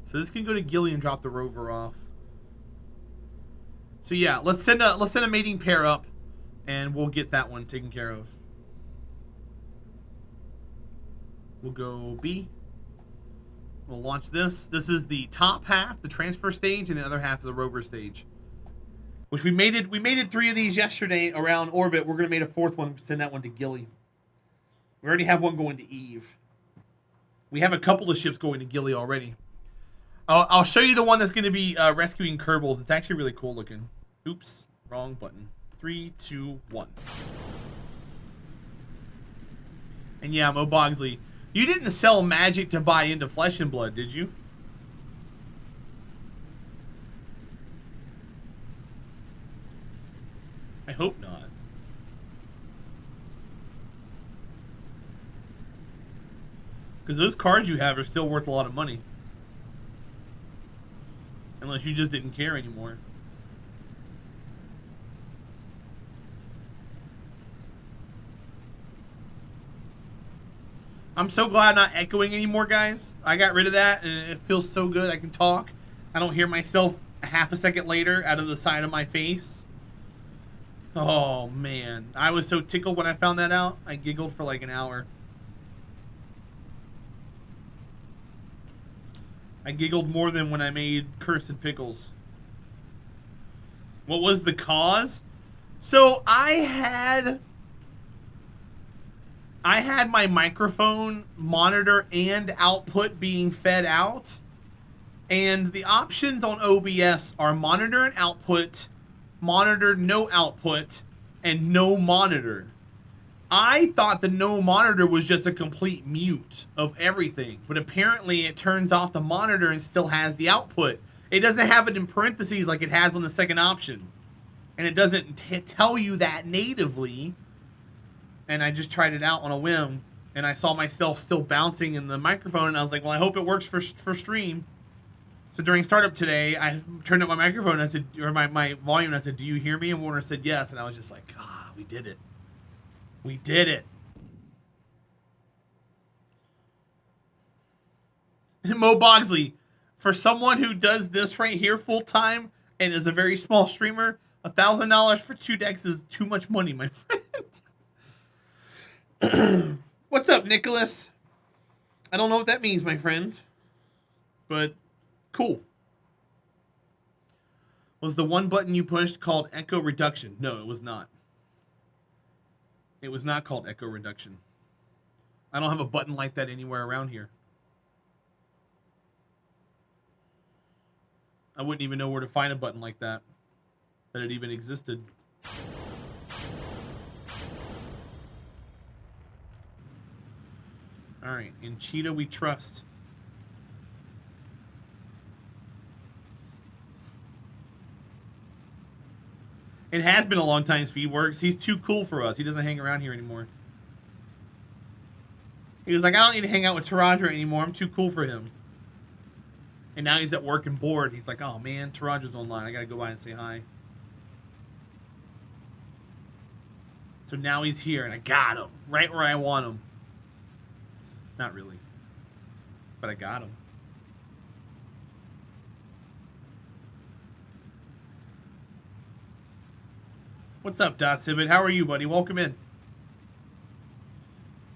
So this can go to Gilly and drop the rover off. So yeah, let's send a mating pair up, and we'll get that one taken care of. We'll go B. We'll launch this. This is the top half, the transfer stage, and the other half is the rover stage. Which we mated 3 of these yesterday around orbit. We're gonna make a 4th one, send that one to Gilly. We already have one going to Eve. We have a couple of ships going to Gilly already. I'll show you the one that's going to be rescuing Kerbals. It's actually really cool looking. Oops, wrong button. 3, 2, 1. And yeah, Mo Bogsley, you didn't sell magic to buy into Flesh and Blood, did you? I hope not. Because those cards you have are still worth a lot of money. Unless you just didn't care anymore. I'm so glad I'm not echoing anymore, guys. I got rid of that, and it feels so good. I can talk. I don't hear myself a half a second later out of the side of my face. Oh, man. I was so tickled when I found that out. I giggled for like an hour. I giggled more than when I made Cursed Pickles. What was the cause? So I had my microphone monitor and output being fed out, and the options on OBS are monitor and output, monitor no output, and no monitor. I thought the no monitor was just a complete mute of everything, but apparently it turns off the monitor and still has the output. It doesn't have it in parentheses like it has on the second option, and it doesn't tell you that natively. And I just tried it out on a whim, and I saw myself still bouncing in the microphone, and I was like, well, I hope it works for stream. So during startup today, I turned up my microphone, and I said, or my volume, and I said, do you hear me? And Warner said yes, and I was just like, we did it. We did it. Mo Bogsley, for someone who does this right here full time and is a very small streamer, $1,000 for 2 decks is too much money, my friend. What's up, Nicholas? I don't know what that means, my friend, but cool. Was the one button you pushed called echo reduction? No, it was not. It was not called echo reduction. I don't have a button like that anywhere around here. I wouldn't even know where to find a button like that it even existed. Alright, in Cheetah we trust. It has been a long time, Speedworks. He's too cool for us. He doesn't hang around here anymore. He was like, I don't need to hang out with Terahdra anymore. I'm too cool for him. And now he's at work and bored. He's like, oh man, Teradra's online. I gotta go by and say hi. So now he's here, and I got him. Right where I want him. Not really. But I got him. What's up, Dotsibit? How are you, buddy? Welcome in.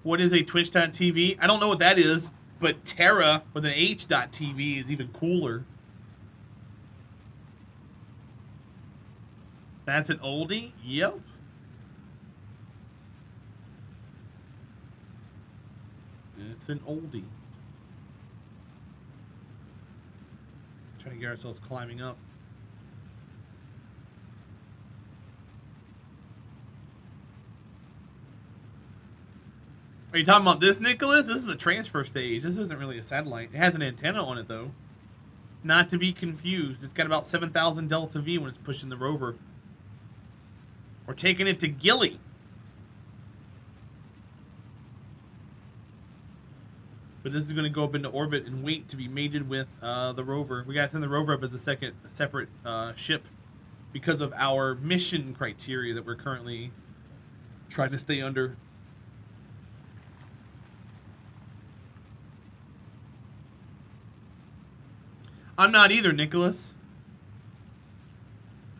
What is a Twitch.tv? I don't know what that is, but Terra with an H.tv is even cooler. That's an oldie? Yep. It's an oldie. Trying to get ourselves climbing up. Are you talking about this, Nicholas? This is a transfer stage. This isn't really a satellite. It has an antenna on it, though. Not to be confused. It's got about 7,000 delta V when it's pushing the rover. We're taking it to Gilly. But this is going to go up into orbit and wait to be mated with the rover. We got to send the rover up as a separate ship because of our mission criteria that we're currently trying to stay under. I'm not either, Nicholas.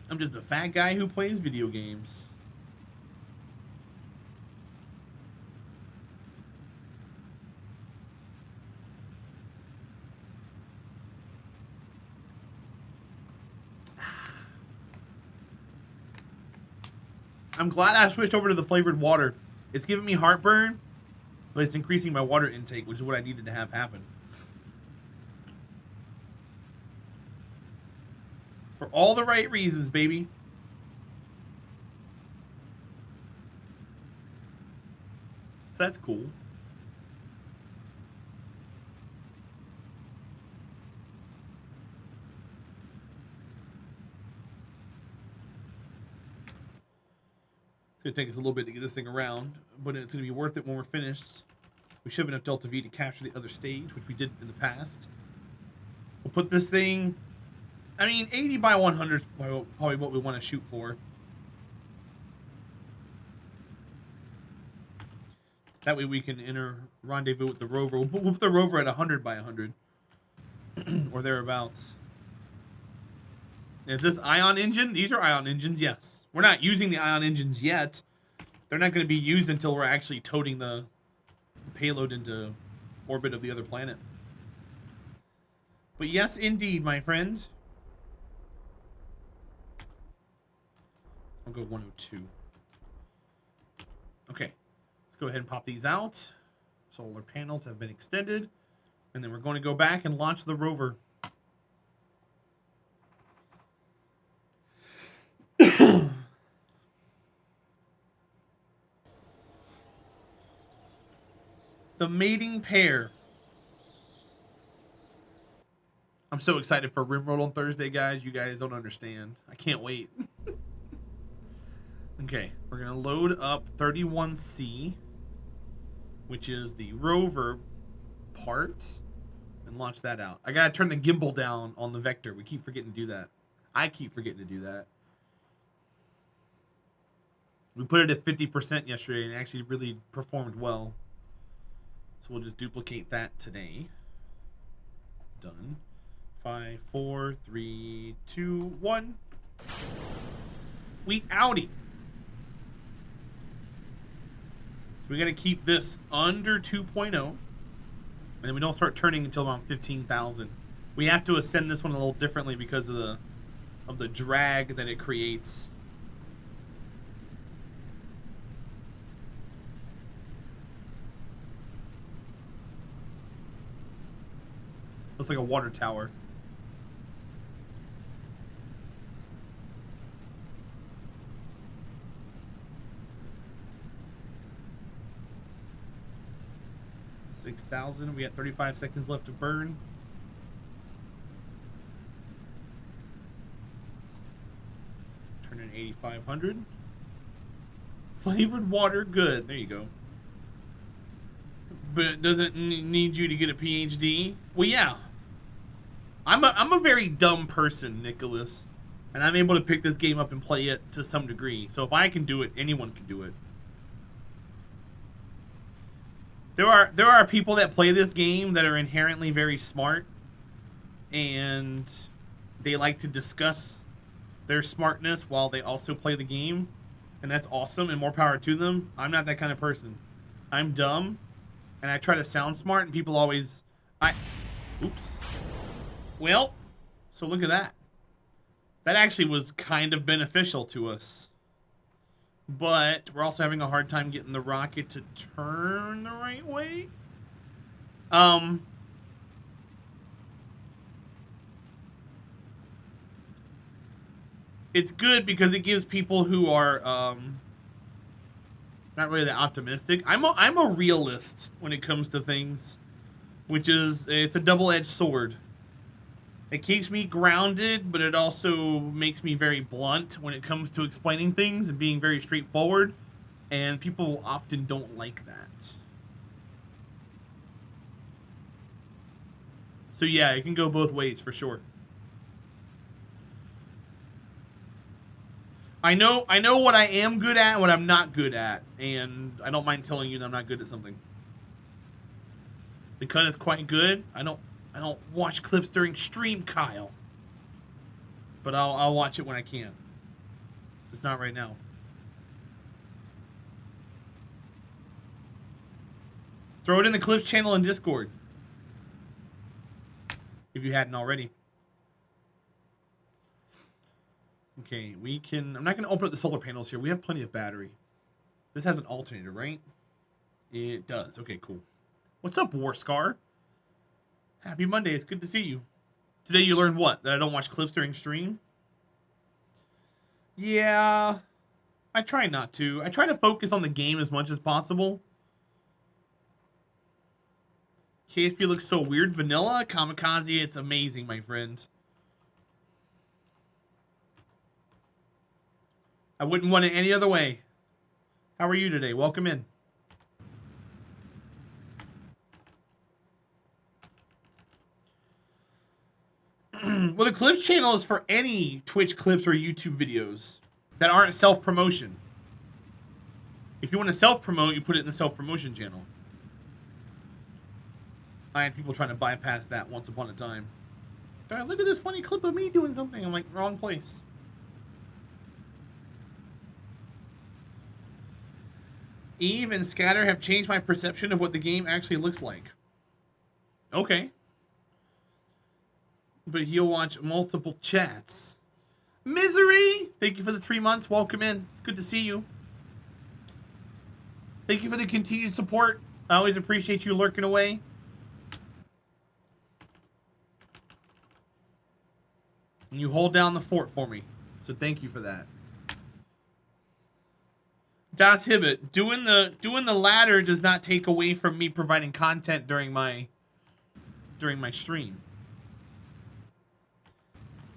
I'm just a fat guy who plays video games. I'm glad I switched over to the flavored water. It's giving me heartburn, but it's increasing my water intake, which is what I needed to have happen. For all the right reasons, baby. So that's cool. It's going to take us a little bit to get this thing around, but it's going to be worth it when we're finished. We should have enough Delta V to capture the other stage, which we did in the past. We'll put this thing... I mean, 80 by 100 is probably what we want to shoot for. That way we can enter rendezvous with the rover. We'll put the rover at 100 by 100. Or thereabouts. Is this ion engine? These are ion engines, yes. We're not using the ion engines yet. They're not going to be used until we're actually toting the payload into orbit of the other planet. But yes, indeed, my friend. I'll go 102. Okay, let's go ahead and pop these out. Solar panels have been extended. And then we're going to go back and launch the rover. The mating pair. I'm so excited for Rimworld on Thursday, guys. You guys don't understand. I can't wait. Okay, we're going to load up 31C, which is the rover part, and launch that out. I got to turn the gimbal down on the vector. We keep forgetting to do that. I keep forgetting to do that. We put it at 50% yesterday and it actually really performed well. So we'll just duplicate that today. Done. 5, 4, 3, 2, 1. We outie. We got to keep this under 2.0. And then we don't start turning until around 15,000. We have to ascend this one a little differently because of the drag that it creates. Looks like a water tower. $6,000. We got 35 seconds left to burn. Turn in 8,500. Flavored water, good. There you go. But does it need you to get a PhD? Well, yeah. I'm a very dumb person, Nicholas, and I'm able to pick this game up and play it to some degree. So if I can do it, anyone can do it. There are people that play this game that are inherently very smart, and they like to discuss their smartness while they also play the game, and that's awesome and more power to them. I'm not that kind of person. I'm dumb, and I try to sound smart, and people always... Oops. Well, so look at that. That actually was kind of beneficial to us. But we're also having a hard time getting the rocket to turn the right way. It's good because it gives people who are not really that optimistic. I'm a realist when it comes to things, which is, it's a double-edged sword. It keeps me grounded, but it also makes me very blunt when it comes to explaining things and being very straightforward. And people often don't like that. So yeah, it can go both ways for sure. I know what I am good at and what I'm not good at, and I don't mind telling you that I'm not good at something. The cut is quite good. I don't I don't watch clips during stream, Kyle. But I'll watch it when I can. Just not right now. Throw it in the clips channel in Discord. If you hadn't already. Okay, we can... I'm not going to open up the solar panels here. We have plenty of battery. This has an alternator, right? It does. Okay, cool. What's up, War Scar? Happy Monday. It's good to see you. Today you learned what? That I don't watch clips during stream? Yeah. I try not to. I try to focus on the game as much as possible. KSP looks so weird. Vanilla, Kamikaze, it's amazing, my friend. I wouldn't want it any other way. How are you today? Welcome in. Well, the Clips channel is for any Twitch clips or YouTube videos that aren't self-promotion. If you want to self-promote, you put it in the self-promotion channel. I had people trying to bypass that once upon a time. Look at this funny clip of me doing something. I'm like, wrong place. Eve and Scatter have changed my perception of what the game actually looks like. Okay. But he'll watch multiple chats. Misery! Thank you for the 3 months. Welcome in. It's good to see you. Thank you for the continued support. I always appreciate you lurking away. And you hold down the fort for me. So thank you for that. Das Hibbit, doing the latter does not take away from me providing content during my stream.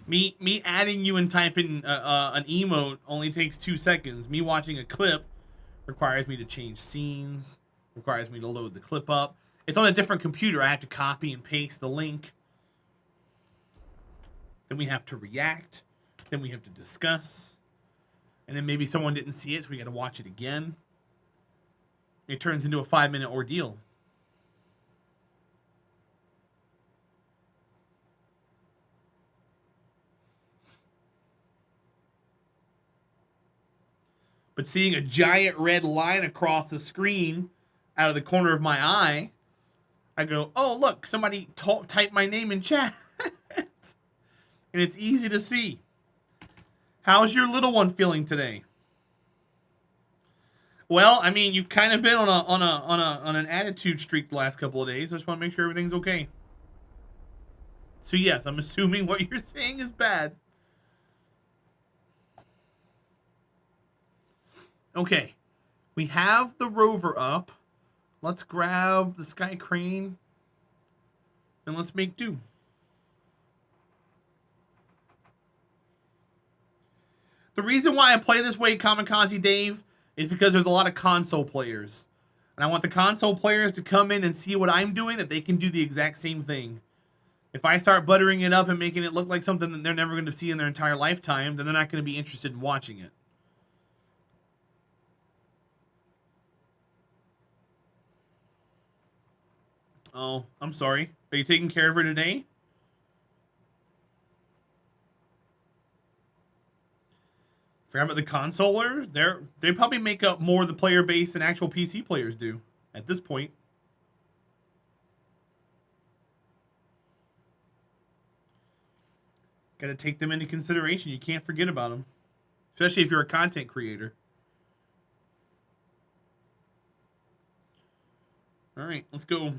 Me adding you and typing an emote only takes 2 seconds. Me watching a clip requires me to change scenes, requires me to load the clip up. It's on a different computer. I have to copy and paste the link. Then we have to react. Then we have to discuss. And then maybe someone didn't see it, so we got to watch it again. It turns into a 5-minute ordeal. But seeing a giant red line across the screen out of the corner of my eye, I go, oh, look, somebody typed my name in chat. And it's easy to see. How's your little one feeling today? Well, I mean, you've kind of been on an attitude streak the last couple of days. I just want to make sure everything's okay. So yes, I'm assuming what you're saying is bad. Okay, we have the rover up. Let's grab the Sky Crane and let's make do. The reason why I play this way, Kamikaze Dave, is because there's a lot of console players. And I want the console players to come in and see what I'm doing, that they can do the exact same thing. If I start buttering it up and making it look like something that they're never going to see in their entire lifetime, then they're not going to be interested in watching it. Oh, I'm sorry. Are you taking care of her today? Forgot about the consolers. They probably make up more of the player base than actual PC players do at this point. Got to take them into consideration. You can't forget about them, especially if you're a content creator. All right, let's go.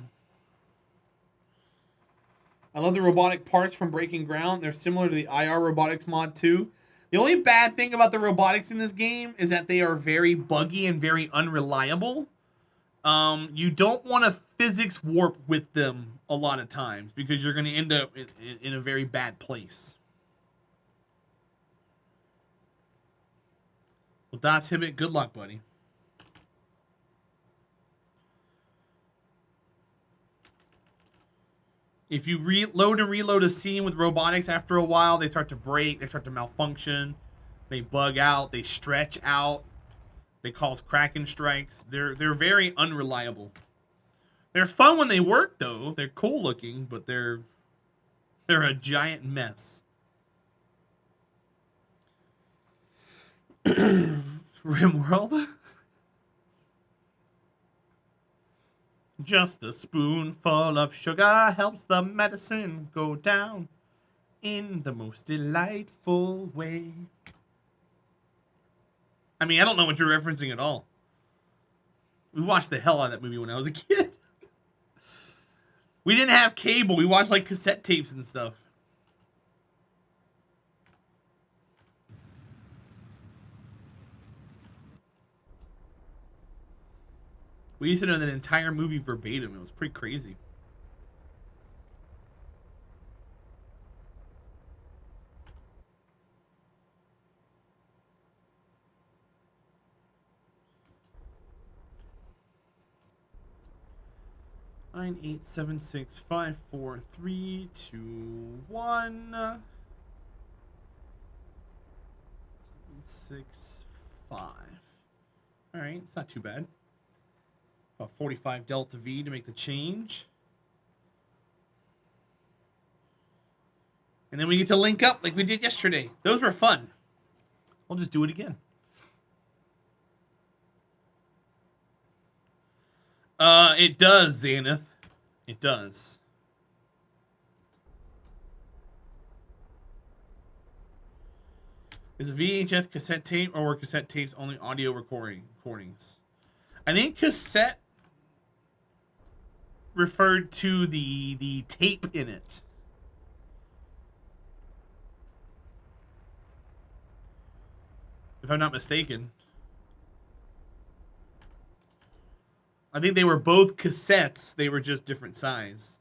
I love the robotic parts from Breaking Ground. They're similar to the IR robotics mod too. The only bad thing about the robotics in this game is that they are very buggy and very unreliable. You don't want to physics warp with them a lot of times because you're going to end up in a very bad place. Well, Das Hibbit, good luck, buddy. If you load and reload a scene with robotics, after a while, they start to break, they start to malfunction, they bug out, they stretch out, they cause Kraken strikes. They're very unreliable. They're fun when they work, though. They're cool looking, but they're a giant mess. Rimworld? Just a spoonful of sugar helps the medicine go down in the most delightful way. I mean, I don't know what you're referencing at all. We watched the hell out of that movie when I was a kid. We didn't have cable. We watched like cassette tapes and stuff. We used to know that entire movie verbatim. It was pretty crazy. Nine, 8, 7, 6, 5, 4, 3, 2, 1. 7, 6, 5. All right, it's not too bad. About 45 delta V to make the change. And then we get to link up like we did yesterday. Those were fun. We'll just do it again. It does, Xanath. It does. Is a VHS cassette tape, or were cassette tapes only audio recordings? I think cassette referred to the tape in it. If I'm not mistaken. I think they were both cassettes. They were just different size.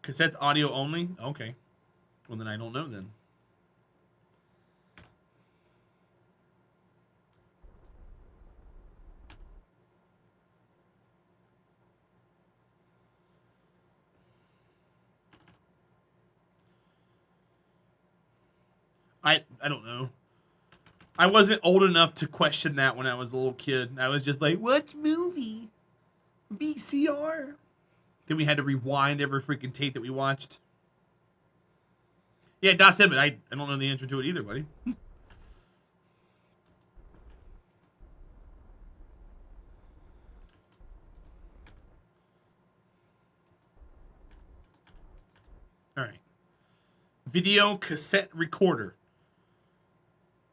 Cassettes audio only? Okay. Well, then I don't know then. I don't know. I wasn't old enough to question that when I was a little kid. I was just like, what movie? VCR. Then we had to rewind every freaking tape that we watched. Yeah, Dot said, but I don't know the answer to it either, buddy. All right. Video cassette recorder.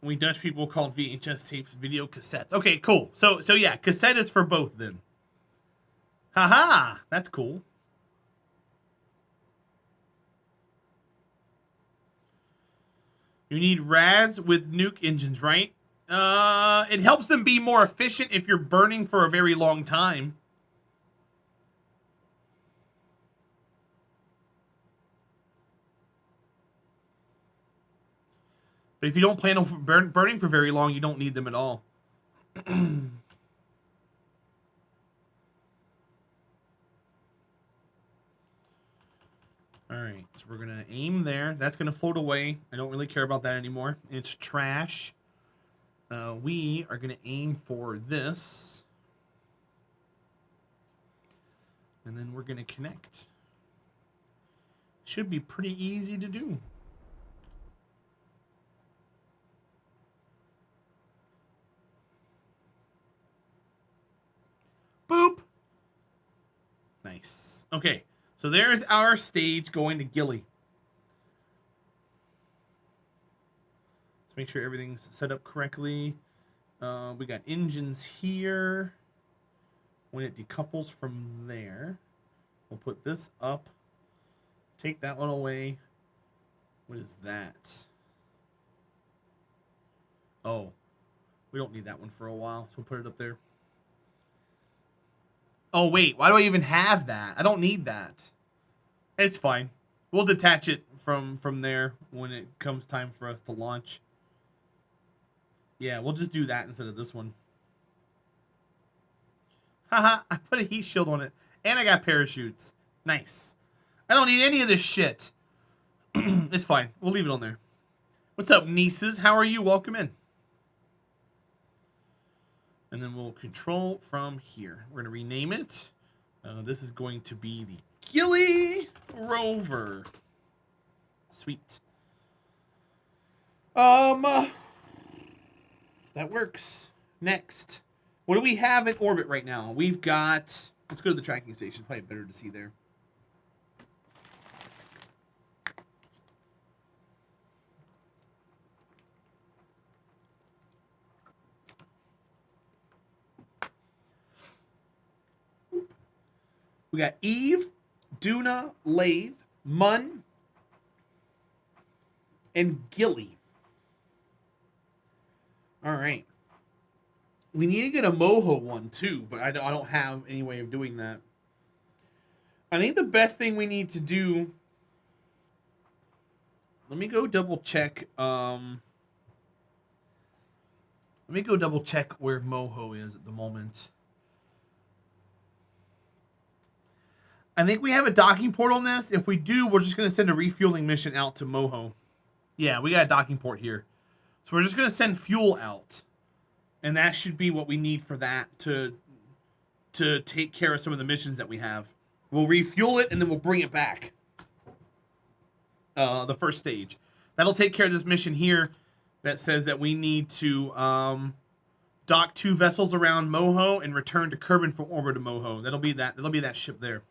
We Dutch people called VHS tapes video cassettes. Okay, cool. So yeah, cassette is for both then. Haha, that's cool. You need rads with nuke engines, right? It helps them be more efficient if you're burning for a very long time. But if you don't plan on burning for very long, you don't need them at all. Alright, so we're going to aim there. That's going to float away. I don't really care about that anymore. It's trash. We are going to aim for this. And then we're going to connect. Should be pretty easy to do. Boop. Nice. Okay, so there's our stage going to Gilly. Let's make sure everything's set up correctly. We got engines here. When it decouples from there, we'll put this up. Take that one away. What is that? Oh, we don't need that one for a while, so we'll put it up there. Oh, wait. Why do I even have that? I don't need that. It's fine. We'll detach it from there when it comes time for us to launch. Yeah, we'll just do that instead of this one. Haha, I put a heat shield on it. And I got parachutes. Nice. I don't need any of this shit. It's fine. We'll leave it on there. What's up, nieces? How are you? Welcome in. And then we'll control from here. We're going to rename it. This is going to be the Gilly Rover. Sweet. That works. Next. What do we have in orbit right now? We've got... Let's go to the tracking station. Probably better to see there. We got Eve, Duna, Lathe, Mun, and Gilly. All right. We need to get a Moho one too, but I don't have any way of doing that. I think the best thing we need to do... Let me go double check. Let me go double check where Moho is at the moment. I think we have a docking port on this. If we do, we're just going to send a refueling mission out to Moho. Yeah, we got a docking port here. So we're just going to send fuel out. And that should be what we need for that to take care of some of the missions that we have. We'll refuel it and then we'll bring it back. The first stage. That'll take care of this mission here that says that we need to dock 2 vessels around Moho and return to Kerbal from orbit to Moho. That'll be that ship there.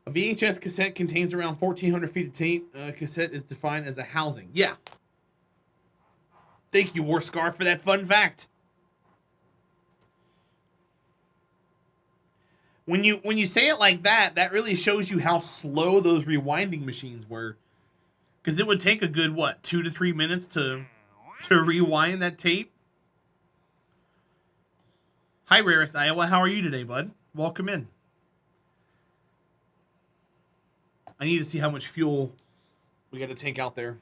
A VHS cassette contains around 1,400 feet of tape. Cassette is defined as a housing. Yeah. Thank you, War Scar, for that fun fact. When you say it like that, that really shows you how slow those rewinding machines were. Because it would take a good, what, 2 to 3 minutes to rewind that tape? Hi, Rarest Iowa. How are you today, bud? Welcome in. I need to see how much fuel we got to tank out there.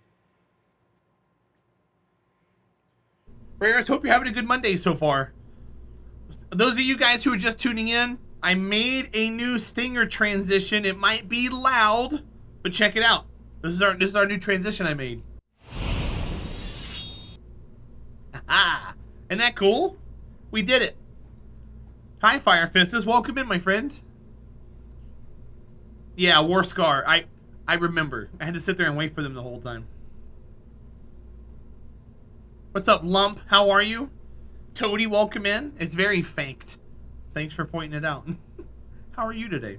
Rarest, hope you're having a good Monday so far. Those of you guys who are just tuning in, I made a new Stinger transition. It might be loud, but check it out. This is our new transition I made. Ah, isn't that cool? We did it. Hi, Fire Fistus. Welcome in, my friend. Yeah, War Scar. I remember. I had to sit there and wait for them the whole time. What's up, Lump? How are you? Toady, welcome in. It's very faked. Thanks for pointing it out. How are you today?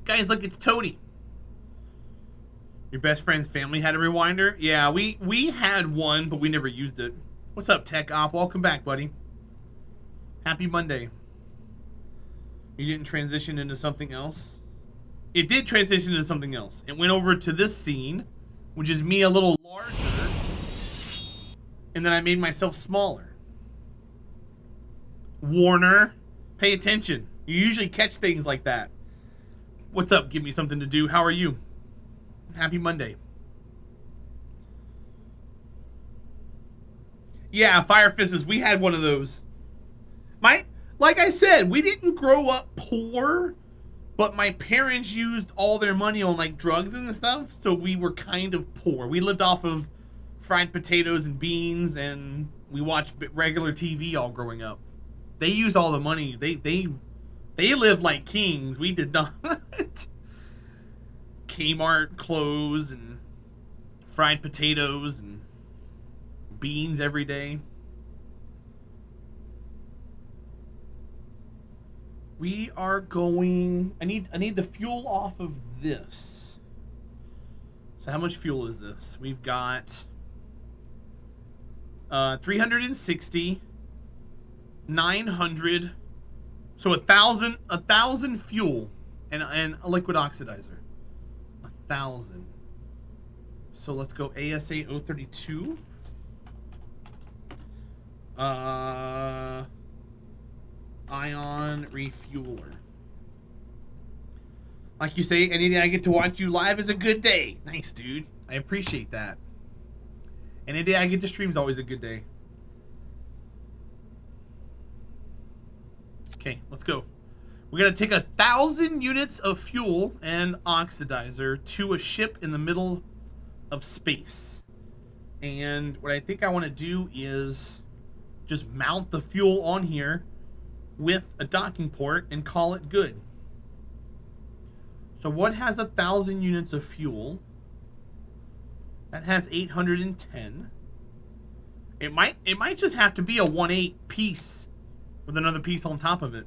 Guys, look, it's Toady. Your best friend's family had a rewinder? Yeah, we had one, but we never used it. What's up, Tech Op? Welcome back, buddy. Happy Monday. You didn't transition into something else? It did transition into something else. It went over to this scene, which is me a little larger, and then I made myself smaller. Warner, pay attention. You usually catch things like that. What's up? Give me something to do. How are you? Happy Monday. Yeah, Fire Fists, we had one of those. Like I said, we didn't grow up poor, but my parents used all their money on like drugs and stuff, so we were kind of poor. We lived off of fried potatoes and beans, and we watched regular TV all growing up. They used all the money. They lived like kings. We did not. Kmart clothes and fried potatoes and beans every day. We are going... I need the fuel off of this. So how much fuel is this? We've got 360, 900, so 1,000 fuel and a liquid oxidizer. 1,000. So let's go ASA 032. Ion refueler. Like you say, any day I get to watch you live is a good day. Nice, dude. I appreciate that. Any day I get to stream is always a good day. Okay, let's go. We're gonna take 1,000 units of fuel and oxidizer to a ship in the middle of space. And what I think I want to do is just mount the fuel on here, with a docking port and call it good. So what has 1,000 units of fuel? That has 810. It might just have to be a 1.8 piece with another piece on top of it.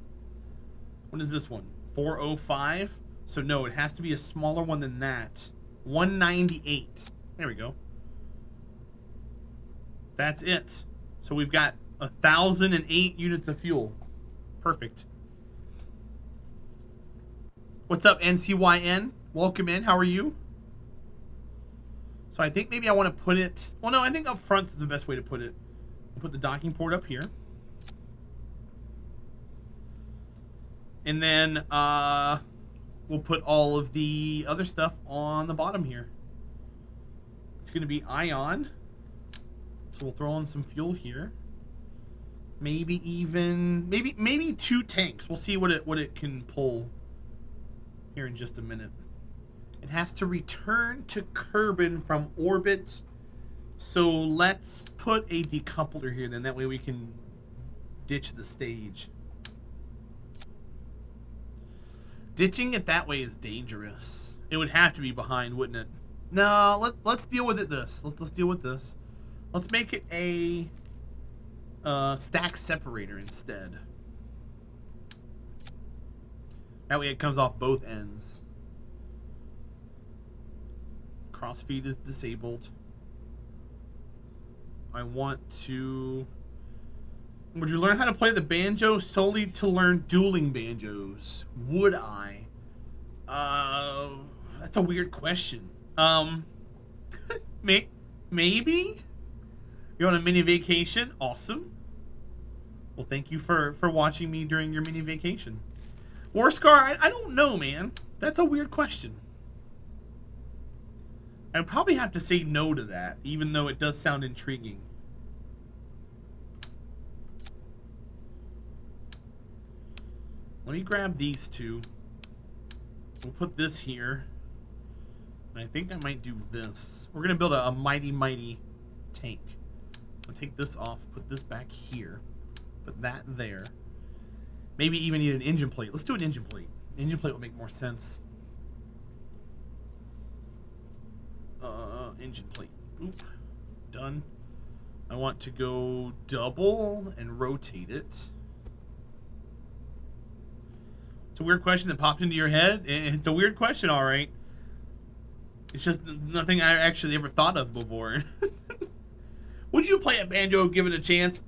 What is this one? 405. So no, it has to be a smaller one than that. 198. There we go. That's it. So we've got 1,008 units of fuel. Perfect. What's up, NCYN? Welcome in. How are you? So I think maybe I want to put it... Well, no, I think up front is the best way to put it. We'll put the docking port up here. And then we'll put all of the other stuff on the bottom here. It's going to be ion. So we'll throw on some fuel here. Maybe even... Maybe 2 tanks. We'll see what it can pull here in just a minute. It has to return to Kerbal from orbit. So let's put a decoupler here, then that way we can ditch the stage. Ditching it that way is dangerous. It would have to be behind, wouldn't it? No, let's deal with it this. Let's deal with this. Let's make it a stack separator instead. That way it comes off both ends. Crossfeed is disabled. I want to... Would you learn how to play the banjo solely to learn dueling banjos? Would I? That's a weird question. Maybe? You're on a mini vacation? Awesome. Well, thank you for watching me during your mini vacation. Warscar, I don't know, man. That's a weird question. I'd probably have to say no to that, even though it does sound intriguing. Let me grab these two. We'll put this here. And I think I might do this. We're going to build a mighty, mighty tank. I'll take this off, put this back here. Put that there. Maybe even need an engine plate. Let's do an engine plate. Engine plate will make more sense. Engine plate. Oop. Done. I want to go double and rotate it. It's a weird question that popped into your head. It's a weird question, all right. It's just nothing I actually ever thought of before. Would you play a banjo given a chance?